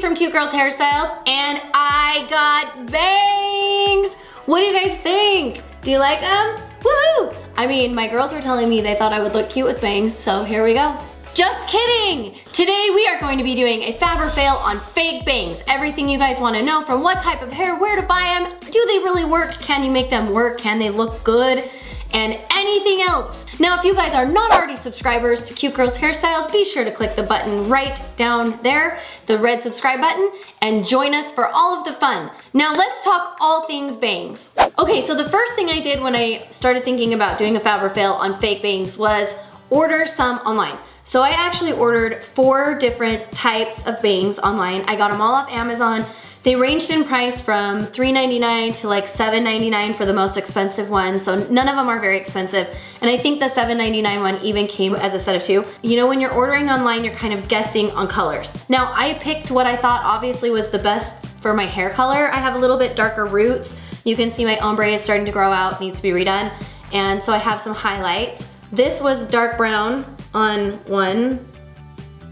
from Cute Girls Hairstyles, and I got bangs! What do you guys think? Do you like them? Woohoo! I mean, my girls were telling me they thought I would look cute with bangs, so here we go. Just kidding! Today we are going to be doing a fab or fail on fake bangs. Everything you guys want to know, from what type of hair, where to buy them, do they really work, can you make them work, can they look good, and anything else. Now, if you guys are not already subscribers to Cute Girls Hairstyles, be sure to click the button right down there, the red subscribe button, and join us for all of the fun. Now let's talk all things bangs. Okay, so the first thing I did when I started thinking about doing a fab or fail on fake bangs was order some online. So I actually ordered 4 different types of bangs online. I got them all off Amazon. They ranged in price from $3.99 to like $7.99 for the most expensive one. So none of them are very expensive. And I think the $7.99 one even came as a set of 2. You know, when you're ordering online, you're kind of guessing on colors. Now I picked what I thought obviously was the best for my hair color. I have a little bit darker roots. You can see my ombre is starting to grow out, needs to be redone. And so I have some highlights. This was dark brown on one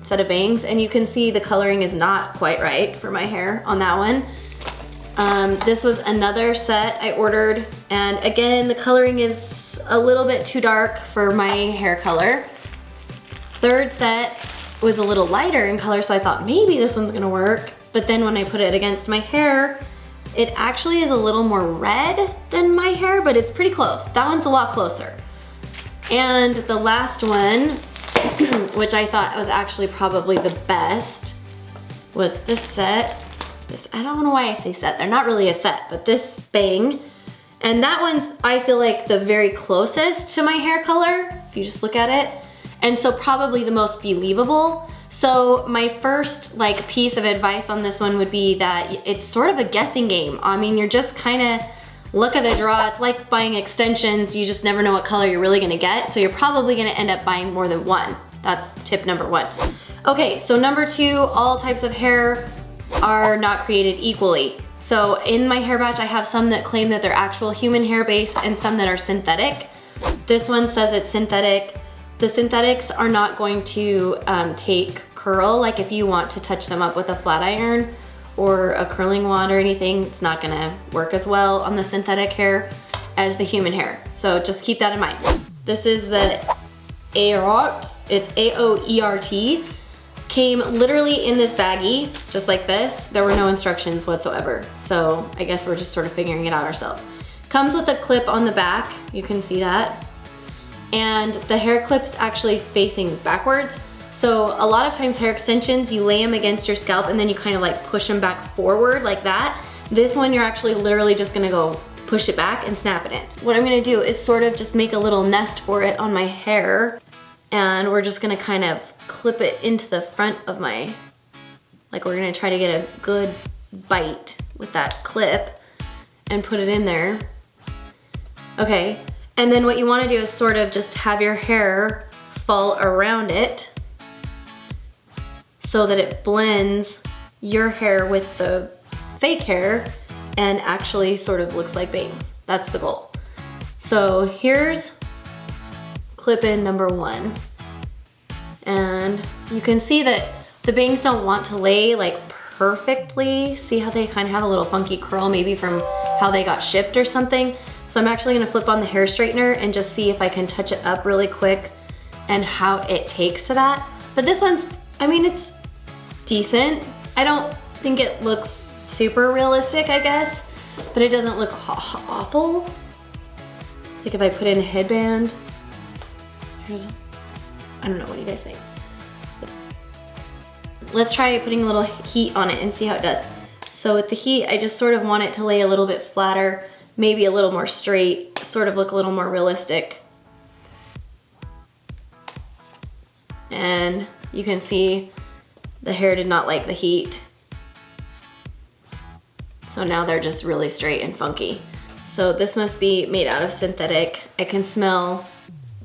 set of bangs, and you can see the coloring is not quite right for my hair on that one. This was another set I ordered, and again, the coloring is a little bit too dark for my hair color. Third set was a little lighter in color, so I thought maybe this one's gonna work, but then when I put it against my hair, it actually is a little more red than my hair, but it's pretty close. That one's a lot closer. And the last one, which I thought was actually probably the best, was this set. I don't know why I say set, they're not really a set, but this bang. And that one's, I feel like, the very closest to my hair color, if you just look at it. And so probably the most believable. So my first like piece of advice on this one would be that it's sort of a guessing game. I mean, you're just kind of luck of the draw. It's like buying extensions. You just never know what color you're really gonna get. So you're probably gonna end up buying more than one. That's tip number 1. Okay, so number 2, all types of hair are not created equally. So in my hair batch, I have some that claim that they're actual human hair based and some that are synthetic. This one says it's synthetic. The synthetics are not going to take curl. Like if you want to touch them up with a flat iron or a curling wand or anything, it's not gonna work as well on the synthetic hair as the human hair. So just keep that in mind. This is the Aoert, it's A-O-E-R-T. Came literally in this baggie, just like this. There were no instructions whatsoever. So I guess we're just sort of figuring it out ourselves. Comes with a clip on the back, you can see that. And the hair clip's actually facing backwards. So a lot of times hair extensions, you lay them against your scalp and then you kind of like push them back forward like that. This one, you're actually literally just gonna go push it back and snap it in. What I'm gonna do is sort of just make a little nest for it on my hair, and we're just gonna kind of clip it into the front of my, like we're gonna try to get a good bite with that clip and put it in there. Okay, and then what you wanna do is sort of just have your hair fall around it so that it blends your hair with the fake hair and actually sort of looks like bangs. That's the goal. So here's clip-in number 1. And you can see that the bangs don't want to lay like perfectly. See how they kind of have a little funky curl, maybe from how they got shipped or something. So I'm actually gonna flip on the hair straightener and just see if I can touch it up really quick and how it takes to that. But this one's, I mean, it's decent. I don't think it looks super realistic, I guess, but it doesn't look awful. Like if I put in a headband, I don't know, what do you guys think? Let's try putting a little heat on it and see how it does. So with the heat, I just sort of want it to lay a little bit flatter, maybe a little more straight, sort of look a little more realistic. And you can see the hair did not like the heat. So now they're just really straight and funky. So this must be made out of synthetic. I can smell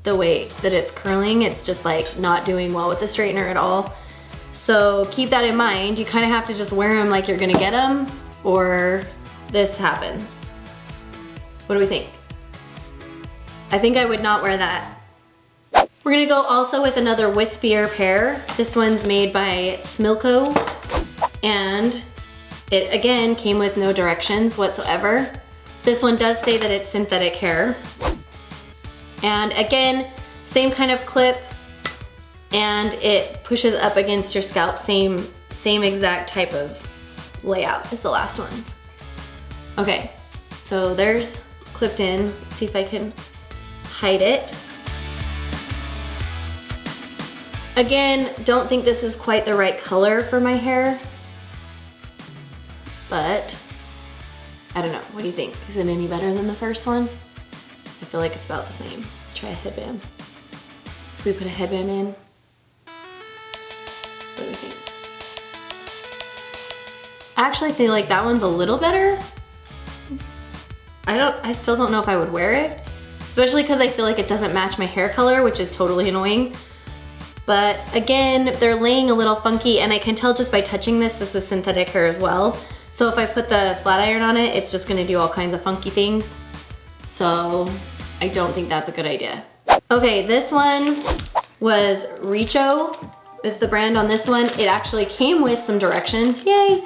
the way that it's curling. It's just like not doing well with the straightener at all. So keep that in mind. You kind of have to just wear them like you're gonna get them, or this happens. What do we think? I think I would not wear that. We're gonna go also with another wispier pair. This one's made by Smilko. And it again came with no directions whatsoever. This one does say that it's synthetic hair. And again, same kind of clip, and it pushes up against your scalp, same exact type of layout as the last ones. Okay, so there's clipped in. Let's see if I can hide it. Again, don't think this is quite the right color for my hair, but I don't know, what do you think? Is it any better than the first one? I feel like it's about the same. Let's try a headband. If we put a headband in, what do you think? I actually feel like that one's a little better. I still don't know if I would wear it, especially because I feel like it doesn't match my hair color, which is totally annoying. But again, they're laying a little funky, and I can tell just by touching this is synthetic hair as well. So if I put the flat iron on it, it's just gonna do all kinds of funky things. So I don't think that's a good idea. Okay, this one was Richo is the brand on this one. It actually came with some directions, yay.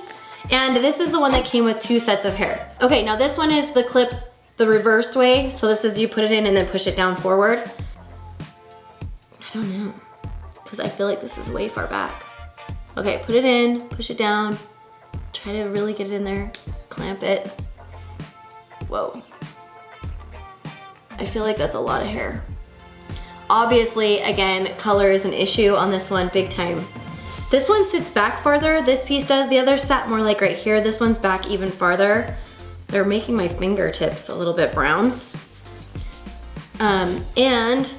And this is the one that came with 2 sets of hair. Okay, now this one is the clips the reversed way. So this is you put it in and then push it down forward. I don't know, because I feel like this is way far back. Okay, put it in, push it down, try to really get it in there, clamp it. Whoa. I feel like that's a lot of hair. Obviously, again, color is an issue on this one big time. This one sits back farther, this piece does. The other sat more like right here. This one's back even farther. They're making my fingertips a little bit brown. And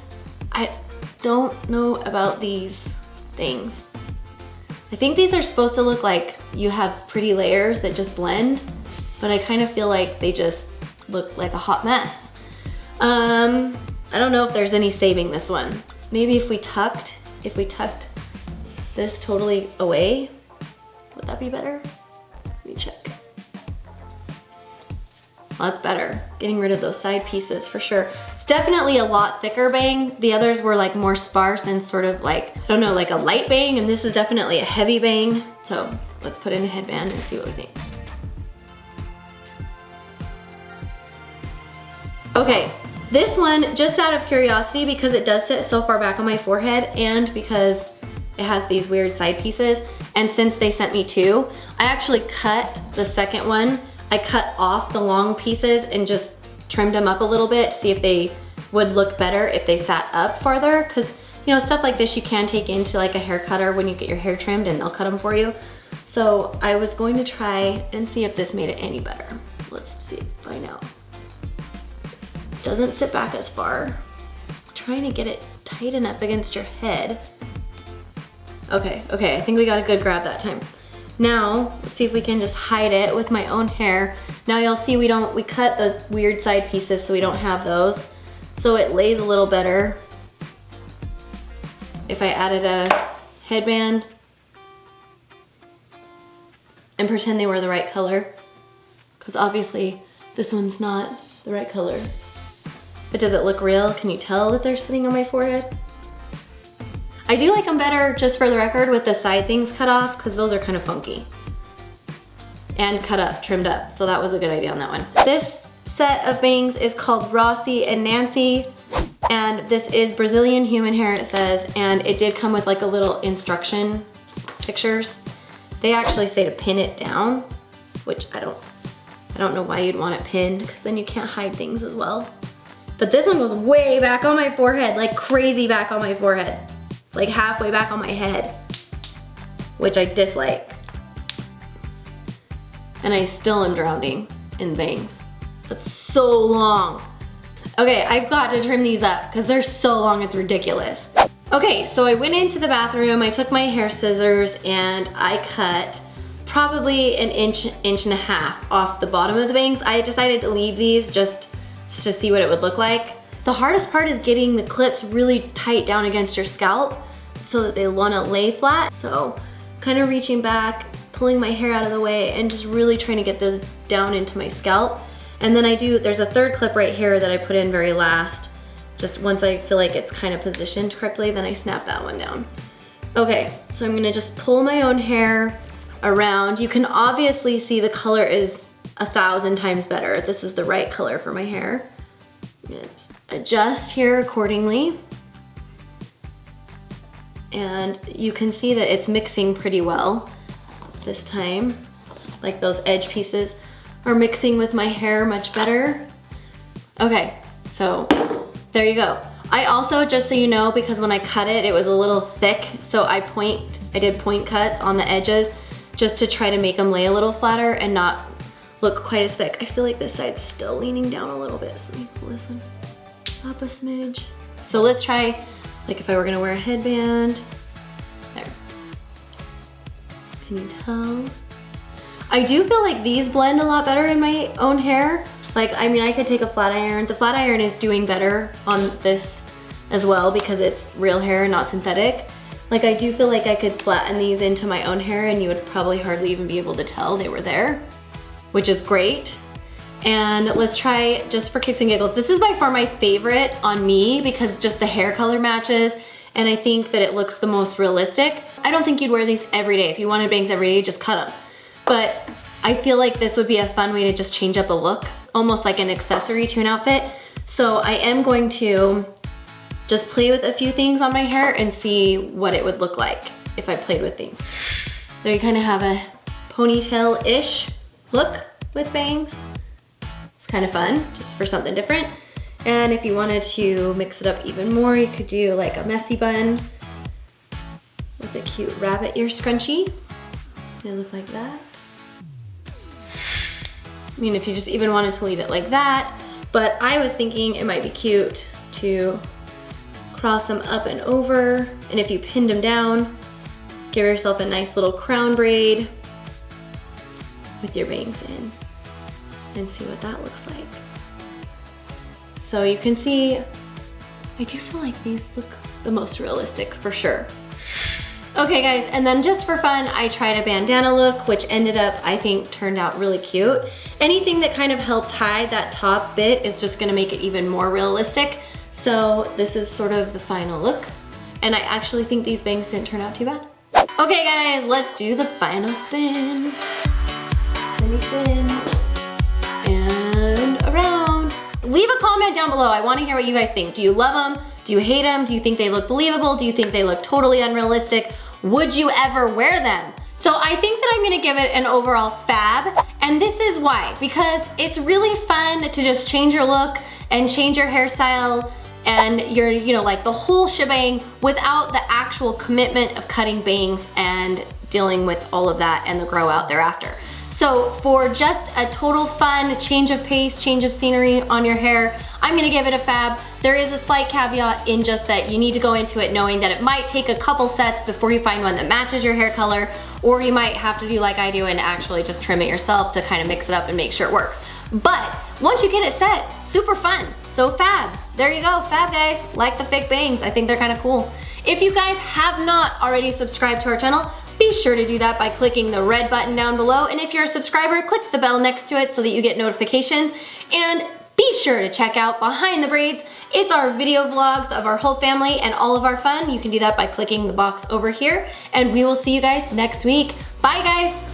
I don't know about these things. I think these are supposed to look like you have pretty layers that just blend, but I kind of feel like they just look like a hot mess. I don't know if there's any saving this one. Maybe if we tucked this totally away, would that be better? Let me check. Well, that's better. Getting rid of those side pieces for sure. It's definitely a lot thicker bang. The others were like more sparse and sort of like, I don't know, like a light bang, and this is definitely a heavy bang. So let's put in a headband and see what we think. Okay, this one, just out of curiosity, because it does sit so far back on my forehead and because it has these weird side pieces, and since they sent me 2, I actually cut the second one. I cut off the long pieces and just trimmed them up a little bit, see if they would look better if they sat up farther, because you know, stuff like this you can take into like a hair cutter when you get your hair trimmed and they'll cut them for you. So I was going to try and see if this made it any better. Let's see if I know. Doesn't sit back as far. I'm trying to get it tight enough against your head. Okay, I think we got a good grab that time. Now, let's see if we can just hide it with my own hair. Now you'll see we cut the weird side pieces so we don't have those. So it lays a little better. If I added a headband and pretend they were the right color, because obviously this one's not the right color. But does it look real? Can you tell that they're sitting on my forehead? I do like them better, just for the record, with the side things cut off, because those are kind of funky. And cut up, trimmed up, so that was a good idea on that one. This set of bangs is called Rossi and Nancy, and this is Brazilian human hair, it says, and it did come with like a little instruction pictures. They actually say to pin it down, which I don't know why you'd want it pinned, because then you can't hide things as well. But this one goes way back on my forehead, like crazy back on my forehead. It's like halfway back on my head, which I dislike. And I still am drowning in bangs. That's so long. Okay, I've got to trim these up because they're so long, it's ridiculous. Okay, so I went into the bathroom, I took my hair scissors and I cut probably an inch and a half off the bottom of the bangs. I decided to leave these just to see what it would look like. The hardest part is getting the clips really tight down against your scalp so that they wanna lay flat. So kind of reaching back, pulling my hair out of the way and just really trying to get those down into my scalp. And then there's a third clip right here that I put in very last. Just once I feel like it's kind of positioned correctly, then I snap that one down. Okay, so I'm gonna just pull my own hair around. You can obviously see the color is 1,000 times better. This is the right color for my hair. Just adjust here accordingly. And you can see that it's mixing pretty well this time. Like those edge pieces are mixing with my hair much better. Okay, so there you go. I also, just so you know, because when I cut it, it was a little thick, so I did point cuts on the edges just to try to make them lay a little flatter and not look quite as thick. I feel like this side's still leaning down a little bit, so let me pull this one up a smidge. So let's try, like if I were gonna wear a headband. There. Can you tell? I do feel like these blend a lot better in my own hair. Like, I mean, I could take a flat iron. The flat iron is doing better on this as well because it's real hair, not synthetic. Like, I do feel like I could flatten these into my own hair and you would probably hardly even be able to tell they were there, which is great. And let's try, just for kicks and giggles, this is by far my favorite on me because just the hair color matches and I think that it looks the most realistic. I don't think you'd wear these every day. If you wanted bangs every day, just cut them. But I feel like this would be a fun way to just change up a look, almost like an accessory to an outfit. So I am going to just play with a few things on my hair and see what it would look like if I played with things. There you kind of have a ponytail-ish look with bangs. It's kind of fun, just for something different. And if you wanted to mix it up even more, you could do like a messy bun with a cute rabbit ear scrunchie. They look like that. I mean, if you just even wanted to leave it like that, but I was thinking it might be cute to cross them up and over, and if you pinned them down, give yourself a nice little crown braid with your bangs in and see what that looks like. So you can see, I do feel like these look the most realistic for sure. Okay guys, and then just for fun, I tried a bandana look, which ended up, I think, turned out really cute. Anything that kind of helps hide that top bit is just gonna make it even more realistic. So this is sort of the final look. And I actually think these bangs didn't turn out too bad. Okay guys, let's do the final spin. Spinny spin. And around. Leave a comment down below. I wanna hear what you guys think. Do you love them? Do you hate them? Do you think they look believable? Do you think they look totally unrealistic? Would you ever wear them? So I think that I'm gonna give it an overall fab, and this is why. Because it's really fun to just change your look and change your hairstyle and your, you know, like the whole shebang without the actual commitment of cutting bangs and dealing with all of that and the grow out thereafter. So for just a total fun change of pace, change of scenery on your hair, I'm gonna give it a fab. There is a slight caveat in just that you need to go into it knowing that it might take a couple sets before you find one that matches your hair color, or you might have to do like I do and actually just trim it yourself to kind of mix it up and make sure it works. But once you get it set, super fun, so fab. There you go, fab guys. Like the fake bangs, I think they're kind of cool. If you guys have not already subscribed to our channel, be sure to do that by clicking the red button down below. And if you're a subscriber, click the bell next to it so that you get notifications. And be sure to check out Behind the Braids. It's our video vlogs of our whole family and all of our fun. You can do that by clicking the box over here. And we will see you guys next week. Bye guys.